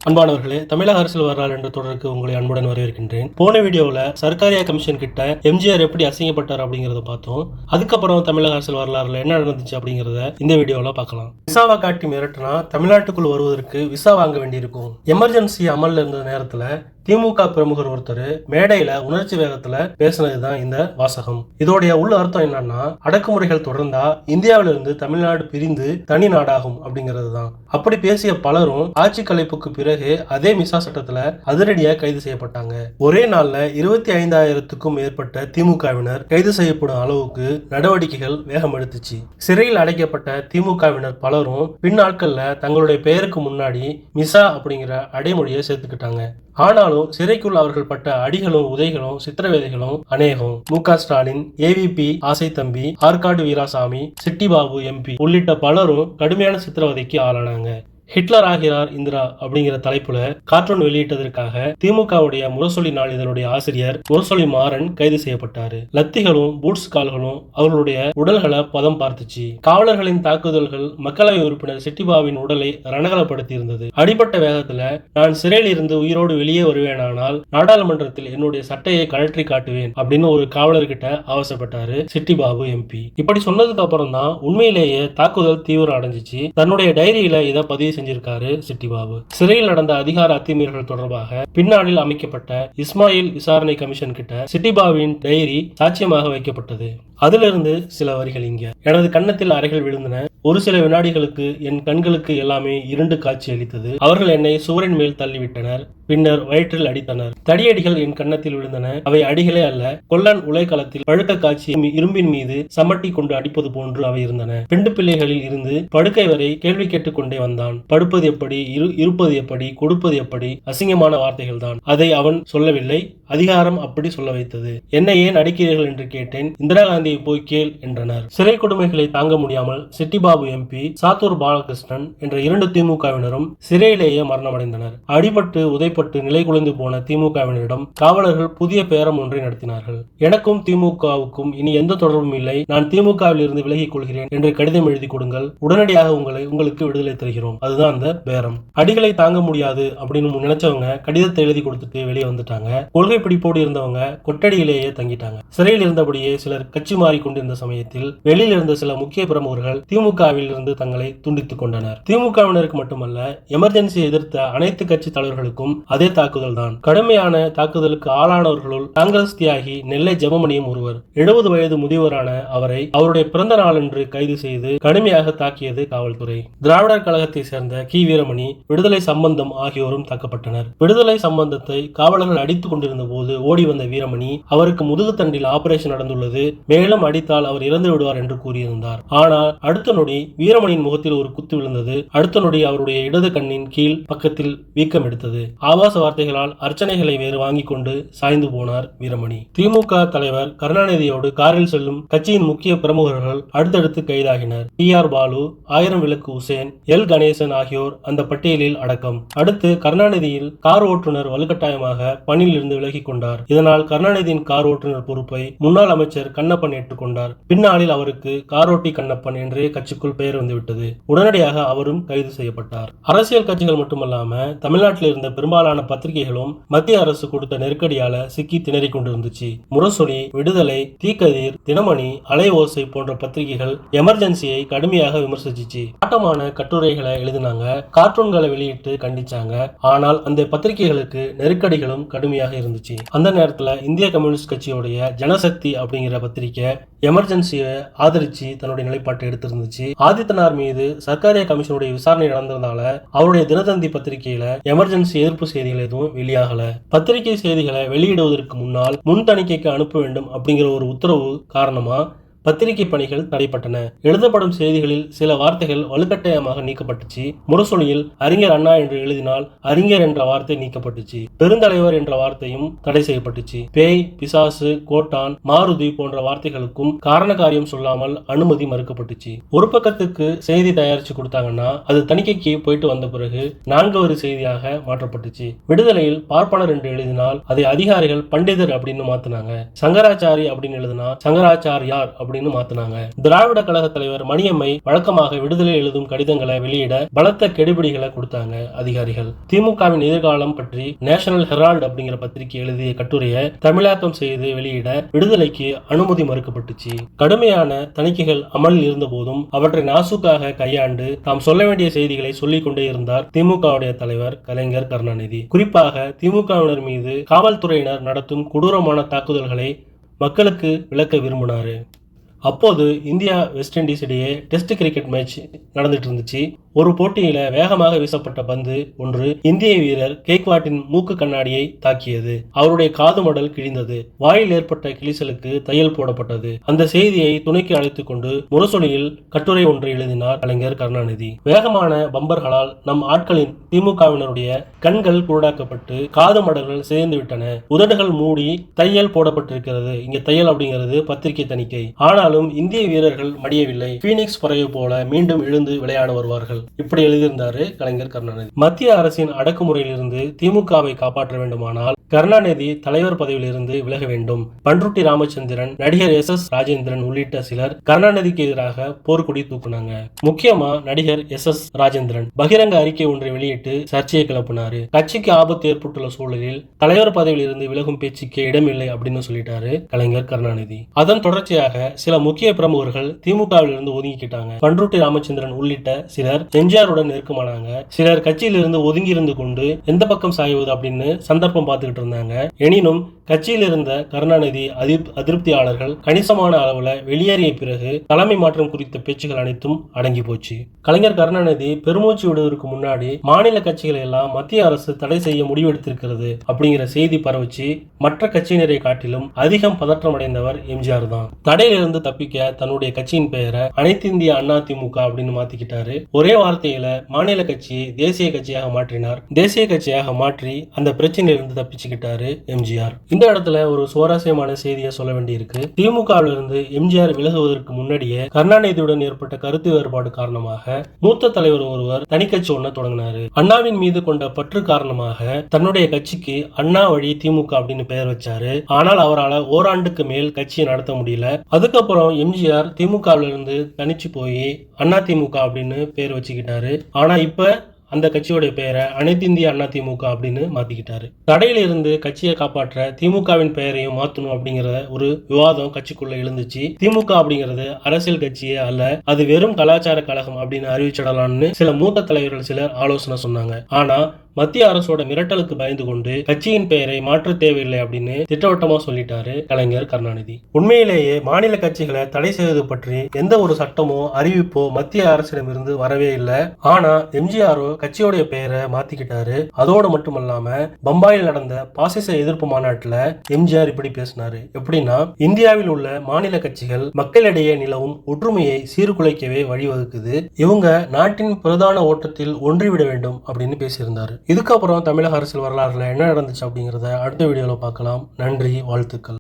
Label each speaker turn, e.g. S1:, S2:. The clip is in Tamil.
S1: அன்பானவர்களே, தமிழக அரசியல் வரலாறு என்ற தொடருக்கு உங்களை அன்புடன் வரவேற்கின்றேன். போன வீடியோவில் சர்க்காரியா கமிஷன் கிட்ட எம்ஜிஆர் எப்படி அசிங்கப்பட்டார் அப்படிங்கறத பார்த்தோம். அதுக்கப்புறம் தமிழக அரசியல் வரலாறுல என்ன நடந்துச்சு அப்படிங்கறத இந்த வீடியோவில் பார்க்கலாம். விசாவை காட்டி மிரட்டினா தமிழ்நாட்டுக்குள் வருவதற்கு விசா வாங்க வேண்டியிருக்கும். எமர்ஜென்சி அமல்ல இருந்த நேரத்துல திமுக பிரமுகர் ஒருத்தர் மேடையில உணர்ச்சி வேகத்துல பேசினதுதான் இந்த வாசகம். இதோடைய உள்ள அர்த்தம் என்னன்னா, அடக்குமுறைகள் தொடர்ந்தா இந்தியாவிலிருந்து தமிழ்நாடு பிரிந்து தனி நாடாகும் அப்படிங்கிறது தான். அப்படி பேசிய பலரும் ஆட்சி கலைப்புக்கு பிறகு அதே மிசா சட்டத்துல அதிரடியா கைது செய்யப்பட்டாங்க. ஒரே நாள்ல 25,000க்கும் மேற்பட்ட திமுகவினர் கைது செய்யப்படும் அளவுக்கு நடவடிக்கைகள் வேகம் எடுத்துச்சு. சிறையில் அடைக்கப்பட்ட திமுகவினர் பலரும் பின்னாட்கள்ல தங்களுடைய பெயருக்கு முன்னாடி மிசா அப்படிங்கிற அடைமொழியை சேர்த்துக்கிட்டாங்க. ஆனாலும் சிறைக்குள் அவர்கள் பட்ட அடிகளும் உதைகளும் சித்திரவேதைகளும் அநேகம். மு.க. ஸ்டாலின், ஏவிபி ஆசை தம்பி, ஆற்காடு வீராசாமி, சிட்டிபாபு எம்பி உள்ளிட்ட பலரும் கடுமையான சித்திரவதைக்கு ஆளானாங்க. ஹிட்லர் ஆகிறார் இந்திரா அப்படிங்கிற தலைப்புல கார்ட்டூன் வெளியிட்டதற்காக திமுகவுடைய முரசொலி நாளிதழுடைய ஆசிரியர் முரசொலி மாறன் கைது செய்யப்பட்டாரு. லத்திகளும் பூட்ஸ் கால்களும் அவர்களுடைய உடல்களை பதம் பார்த்துச்சு. காவலர்களின் தாக்குதல்கள் மக்களவை உறுப்பினர் சிட்டிபாவின் உடலை ரணகலப்படுத்தி இருந்தது. அடிபட்ட வேகத்துல நான் சிறையில் இருந்து உயிரோடு வெளியே வருவேனானால் நாடாளுமன்றத்தில் என்னுடைய சட்டையை கழற்றி காட்டுவேன் அப்படின்னு ஒரு காவலர்கிட்ட அவசரப்பட்டாரு சிட்டிபாபு எம்பி. இப்படி சொன்னதுக்கு அப்புறம் தான் உண்மையிலேயே தாக்குதல் தீவிரம் அடைஞ்சிச்சு. தன்னுடைய டைரியில இதை பதிவு செஞ்சிருக்காரு சிட்டிபாபு. சிறையில் நடந்த அதிகார அத்துமீறல்கள் தொடர்பாக பின்னாளில் அமைக்கப்பட்ட இஸ்மாயில் விசாரணை கமிஷன் கிட்ட சிட்டிபாபுவின் டைரி சாட்சியமாக வைக்கப்பட்டது. அதிலிருந்து சில வரிகள் இங்க. எனது கன்னத்தில் அறைகள் விழுந்தன. ஒரு சில வினாடிகளுக்கு என் கண்களுக்கு எல்லாமே இருண்டு காட்சி அளித்தது. அவர்கள் என்னை சுவரின் மேல் தள்ளிவிட்டனர். பின்னர் வயிற்றில் அடித்தனர். தடியடிகள் என் கன்னத்தில் விழுந்தன. அவை அடிகளே அல்ல. கொல்லன் உலைக்களத்தில் பழுக்க காட்சி இரும்பின் மீது சமட்டி கொண்டு அடிப்பது போன்று அவை இருந்தன. பெண்டு பிள்ளைகளில் இருந்து படுக்கை வரை கேள்வி கேட்டுக்கொண்டே வந்தான். படுப்பது எப்படி, இருப்பது எப்படி, கொடுப்பது எப்படி, அசிங்கமான வார்த்தைகள் தான். அதை அவன் சொல்லவில்லை, அதிகாரம் அப்படி சொல்ல வைத்தது. என்னை ஏன் அடிக்கிறீர்கள் என்று கேட்டேன். இந்திரா காந்தியை போய் கேள் என்றனர். சிறை கொடுமைகளை தாங்க முடியாமல் சிட்டிபாபு எம்பி, சாத்தூர் பாலகிருஷ்ணன் என்ற 2 திமுகவினரும் சிறையிலேயே மரணமடைந்தனர். அடிபட்டு உதைப்பட்டு நிலை குலைந்து போன திமுகவினரிடம் காவலர்கள் புதிய பேரம் ஒன்றை நடத்தினார்கள். எனக்கும் திமுகவுக்கும் இனி எந்த தொடர்பும் இல்லை, நான் திமுகவில் இருந்து விலகிக் கொள்கிறேன் என்று கடிதம் எழுதி கொடுங்கள், உடனடியாக உங்களுக்கு விடுதலை தருகிறோம். அதுதான் அந்த பேரம். அடிகளை தாங்க முடியாது அப்படின்னு நினைச்சவங்க கடிதத்தை எழுதி கொடுத்துட்டு வெளியே வந்துட்டாங்க. கொள்கை பிடிப்போடு இருந்தவங்க கொட்டடியிலேயே தங்கிட்டாங்க. சிறையில் இருந்தபடியே சிலர் கட்சி மாறி கொண்டிருந்த சமயத்தில் வெளியில் இருந்த சில முக்கிய பிரமுகர்கள் திமுகவில் இருந்து தங்களை துண்டித்துக் கொண்டனர். திமுகவினருக்கு மட்டுமல்ல, எமர்ஜென்சி எதிர்த்த அனைத்து கட்சி தலைவர்களுக்கும் அதே தாக்குதல் தான். கடுமையான தாக்குதலுக்கு ஆளானவர்களுள் காங்கிரஸ் தியாகி நெல்லை ஜெபமணியும் ஒருவர். 70 வயது முதியவரான அவரை அவருடைய பிறந்த நாளன்று கைது செய்து கடுமையாக தாக்கியது காவல்துறை. திராவிடர் கழகத்தை சேர்ந்த கி. வீரமணி, விடுதலை சம்பந்தம் ஆகியோரும் தாக்கப்பட்டனர். விடுதலை சம்பந்தத்தை காவலர்கள் அடித்துக் கொண்டிருந்த போது ஓடி வந்த வீரமணி அவருக்கு முதுகுத்தண்டில் ஆபரேஷன் நடந்துள்ளது, மேலும் அடித்தால் அவர் இறந்து விடுவார் என்று கூறியிருந்தார். ஆனால் அடுத்த நொடி வீரமணியின் முகத்தில் ஒரு குத்து விழுந்தது. அடுத்த நொடி அவருடைய இடது கண்ணின் கீழ் பக்கத்தில் வீக்கம் எடுத்தது. ஆபாச வார்த்தைகளால் அர்ச்சனைகளை வேறு வாங்கிக் கொண்டு சாய்ந்து போனார் வீரமணி. திமுக தலைவர் கருணாநிதியோடு காரில் செல்லும் கட்சியின் முக்கிய பிரமுகர்கள் அடுத்தடுத்து கைதாகினர். டி.ஆர். பாலு, 1000 விளக்கு உசேன், எல். கணேசன் ஆகியோர் அந்த பட்டியலில் அடக்கம். அடுத்து கருணாநிதியில் கார் ஓட்டுநர் வலுக்கட்டாயமாக பணியில் இருந்து விலகிக் கொண்டார். இதனால் கருணாநிதியின் கார் ஓட்டுநர் பொறுப்பை முன்னாள் அமைச்சர் கண்ணப்பன் ஏற்றுக்கொண்டார். பின்னாளில் அவருக்கு காரோட்டி கண்ணப்பன் என்றே கட்சிக்குள் பெயர் வந்துவிட்டது. உடனடியாக அவரும் கைது செய்யப்பட்டார். அரசியல் கட்சிகள் மட்டுமல்லாம தமிழ்நாட்டில் இருந்த பெரும்பாலான பத்திரிகைகளும் மத்திய அரசு கொடுத்த நெருக்கடியால சிக்கி திணறிக் கொண்டிருந்துச்சு. முரசொலி, விடுதலை, தீக்கதிர், தினமணி, அலை ஓசை போன்ற பத்திரிகைகள் எமர்ஜென்சியை கடுமையாக விமர்சிச்சு ஆட்டமான கட்டுரைகளை எழுதினாங்க, கார்ட்டூன்களை வெளியிட்டு கண்டிச்சாங்க. ஆனால் அந்த பத்திரிகைகளுக்கு நெருக்கடிகளும் கடுமையாக இருந்துச்சு. அந்த நேரத்துல இந்திய கம்யூனிஸ்ட் கட்சியுடைய ஜனசக்தி அப்படிங்கிற பத்திரிகை எமர்ஜென்சியை ஆதரிச்சு தன்னுடைய நிலைப்பாட்டை எடுத்திருந்துச்சு. ஆதித்தனார் மீது சர்க்காரியா கமிஷனுடைய விசாரணை நடந்ததுனால அவருடைய தினத்தந்தி பத்திரிகையில எமர்ஜென்சி எதிர்ப்பு செய்திகள் எதுவும் வெளியாகல. பத்திரிகை செய்திகளை வெளியிடுவதற்கு முன்னால் முன் தணிக்கைக்கு அனுப்ப வேண்டும் அப்படிங்கிற ஒரு உத்தரவு காரணமா பத்திரிகை பணிகள் தடைப்பட்டன. எழுதப்படும் செய்திகளில் சில வார்த்தைகள் வலுக்கட்டாயமாக நீக்கப்பட்டுச்சு. முரசொலியில் அறிஞர் அண்ணா என்று எழுதினால் அறிஞர் என்ற வார்த்தை நீக்கப்பட்டுச்சு. பெருந்தலைவர் என்ற வார்த்தையும் தடை செய்யப்பட்டுச்சு. பேய், பிசாசு, கோட்டான், மாருதி போன்ற வார்த்தைகளுக்கும் காரண காரியம் சொல்லாமல் அனுமதி மறுக்கப்பட்டுச்சு. ஒரு பக்கத்துக்கு செய்தி தயாரிச்சு கொடுத்தாங்கன்னா அது தணிக்கைக்கு போயிட்டு வந்த பிறகு 4 வரி செய்தியாக மாற்றப்பட்டுச்சு. விடுதலையில் பார்ப்பனர் என்று எழுதினால் அதை அதிகாரிகள் பண்டிதர் அப்படின்னு மாத்தினாங்க. சங்கராச்சாரி அப்படின்னு எழுதினா சங்கராச்சாரியார் அப்படின்னு அப்படின்னு மாத்தினாங்க. திராவிட கழக தலைவர் மணியம்மை வழக்கமாக விடுதலை எழுதும் கடிதங்களை வெளியிட பலத்த கெடுபிடிகளை கொடுத்தாங்க அதிகாரிகள். திமுகவின் எதிர்காலம் பற்றி நேஷனல் ஹெரால்டு அப்படிங்கிற பத்திரிகை எழுதிய கட்டுரையை தமிழாக்கம் செய்து வெளியிட விடுதலைக்கு அனுமதி மறுக்கப்பட்டுச்சு. கடுமையான தணிக்கைகள் அமலில் இருந்த போதும் அவற்றை நாசுக்காக கையாண்டு தாம் சொல்ல வேண்டிய செய்திகளை சொல்லிக் கொண்டே இருந்தார் திமுகவுடைய தலைவர் கலைஞர் கருணாநிதி. குறிப்பாக திமுகவினர் மீது காவல்துறையினர் நடத்தும் கொடூரமான தாக்குதல்களை மக்களுக்கு விளக்க விரும்பினாரு. அப்போது இந்தியா வெஸ்ட் இண்டீஸ் இடையே டெஸ்ட் கிரிக்கெட் மேட்ச் நடந்துட்டு இருந்துச்சு. ஒரு போட்டியில வேகமாக வீசப்பட்ட பந்து ஒன்று இந்திய வீரர் கேக்வாட்டின் மூக்கு கண்ணாடியை தாக்கியது. அவருடைய காது மடல் கிழிந்தது. வாயில் ஏற்பட்ட கிழிசலுக்கு தையல் போடப்பட்டது. அந்த செய்தியை துணைக்கு அழைத்துக் கொண்டு முரசொலியில் கட்டுரை ஒன்றை எழுதினார் கலைஞர் கருணாநிதி. வேகமான பம்பர்களால் நம் ஆட்களின் திமுகவினருடைய கண்கள் குருடாக்கப்பட்டு காது மடல்கள் சேர்ந்து விட்டன. உதடுகள் மூடி தையல் போடப்பட்டிருக்கிறது. இங்க தையல் அப்படிங்கிறது பத்திரிகை தணிக்கை. ஆனாலும் இந்திய வீரர்கள் மடியவில்லை. பீனிக்ஸ் பறவை போல மீண்டும் எழுந்து விளையாட வருவார்கள். இப்படி எழுதியிருந்தாரு கலைஞர் கருணாநிதி. மத்திய அரசின் அடக்குமுறையிலிருந்து திமுகவை காப்பாற்ற வேண்டுமானால் கருணாநிதி தலைவர் பதவியில் இருந்து விலக வேண்டும். பண்ருட்டி ராமச்சந்திரன், நடிகர் எஸ். ராஜேந்திரன் உள்ளிட்ட சிலர் கருணாநிதிக்கு எதிராக போர்க்கொடி தூக்குனாங்க. முக்கியமா நடிகர் எஸ். ராஜேந்திரன் பகிரங்க அறிக்கை ஒன்றை வெளியிட்டு சர்ச்சையை கிளப்பினாரு. கட்சிக்கு ஆபத்து ஏற்பட்டுள்ள சூழலில் தலைவர் பதவியில் இருந்து விலகும் பேச்சுக்கு இடமில்லை அப்படின்னு சொல்லிட்டாரு கலைஞர் கருணாநிதி. அதன் தொடர்ச்சியாக சில முக்கிய பிரமுகர்கள் திமுகவில் இருந்து ஒதுங்கிக்கிட்டாங்க. பண்ருட்டி ராமச்சந்திரன் உள்ளிட்ட சிலர் எம்ஜிஆருடன் நெருக்கமானாங்க. சிலர் கட்சியிலிருந்து ஒதுங்கி இருந்து கொண்டு எந்த பக்கம் சாய்வது அப்படின்னு சந்தர்ப்பம் பார்த்துக்கிட்டு இருந்தாங்க. எனினும் கட்சியில் இருந்த கருணாநிதி அதிருப்தியாளர்கள் கணிசமான அளவுல வெளியேறிய பிறகு தலைமை மாற்றம் குறித்த பேச்சுகள் அனைத்தும் அடங்கி போச்சு. கலைஞர் கருணாநிதி பெருமூச்சு விடுவதற்கு முன்னாடி மாநில கட்சிகளை எல்லாம் மத்திய அரசு தடை செய்ய முடிவெடுத்திருக்கிறது அப்படிங்கிற செய்தி பரவச்சு மற்ற கட்சியினரை காட்டிலும் அதிகம் பதற்றம் அடைந்தவர் எம்ஜிஆர் தான். தடையிலிருந்து தப்பிக்க தன்னுடைய கட்சியின் பெயரை அனைத்து இந்திய அண்ணா திமுக அப்படின்னு மாத்திக்கிட்டாரு. ஒரே வார்த்தையில மாநில கட்சியை தேசிய கட்சியாக மாற்றினார். தேசிய கட்சியாக மாற்றி அந்த பிரச்சனையிலிருந்து தப்பிச்சுக்கிட்டாரு எம்ஜிஆர். இந்த இடத்துல ஒரு சுவாரஸ்யமான செய்தியை சொல்ல வேண்டியிருக்கு. திமுகவிலிருந்து எம்ஜிஆர் விலகுவதற்கு முன்னாடியே கருணாநிதியுடன் ஏற்பட்ட கருத்து வேறுபாடு காரணமாக மூத்த தலைவர் ஒருவர் தனி கட்சி ஒன்ன தொடங்கினாரு. அண்ணாவின் மீது கொண்ட பற்று காரணமாக தன்னுடைய கட்சிக்கு அண்ணா வழி திமுக அப்படின்னு பெயர் வச்சாரு. ஆனால் அவரால் ஓராண்டுக்கு மேல் கட்சியை நடத்த முடியல. அதுக்கப்புறம் எம்ஜிஆர் திமுகவிலிருந்து தனிச்சு போய் அண்ணா திமுக அப்படின்னு பேர் வச்சுக்கிட்டாரு. ஆனா இப்ப அந்த கட்சியோட பெயரை அனைத்து இந்திய அண்ணா திமுக அப்படின்னு மாத்திக்கிட்டாரு. தடையில இருந்து கட்சியை காப்பாற்ற திமுகவின் பெயரையும் மாத்தணும் அப்படிங்கிற ஒரு விவாதம் கட்சிக்குள்ள எழுந்துச்சு. திமுக அப்படிங்கிறது அரசியல் கட்சியே அல்ல, அது வெறும் கலாச்சார கழகம் அப்படின்னு அறிவிச்சிடலாம்னு சில மூத்த தலைவர்கள் சிலர் ஆலோசனை சொன்னாங்க. ஆனா மத்திய அரசோட மிரட்டலுக்கு பயந்து கொண்டு கட்சியின் பெயரை மாற்ற தேவையில்லை அப்படின்னு திட்டவட்டமா சொல்லிட்டாரு கலைஞர் கருணாநிதி. உண்மையிலேயே மாநில கட்சிகளை தடை செய்வது பற்றி எந்த ஒரு சட்டமோ அறிவிப்போ மத்திய அரசிடமிருந்து வரவே இல்லை. ஆனா எம்ஜிஆரோ கட்சியோடைய பெயரை மாத்திக்கிட்டாரு. அதோடு மட்டுமல்லாம பம்பாயில் நடந்த பாசிச எதிர்ப்பு மாநாட்டுல எம்ஜிஆர் இப்படி பேசினாரு. எப்படின்னா, இந்தியாவில் உள்ள மாநில கட்சிகள் மக்களிடையே நிலவும் ஒற்றுமையை சீர்குலைக்கவே வழிவகுக்குது. இவங்க நாட்டின் பிரதான ஓட்டத்தில் ஒன்றிவிட வேண்டும் அப்படின்னு பேசியிருந்தாரு. இதுக்கப்புறம் தமிழக அரசியல் வரலாறுல என்ன நடந்துச்சு அப்படிங்கிறத அடுத்த வீடியோல பார்க்கலாம். நன்றி, வாழ்த்துக்கள்.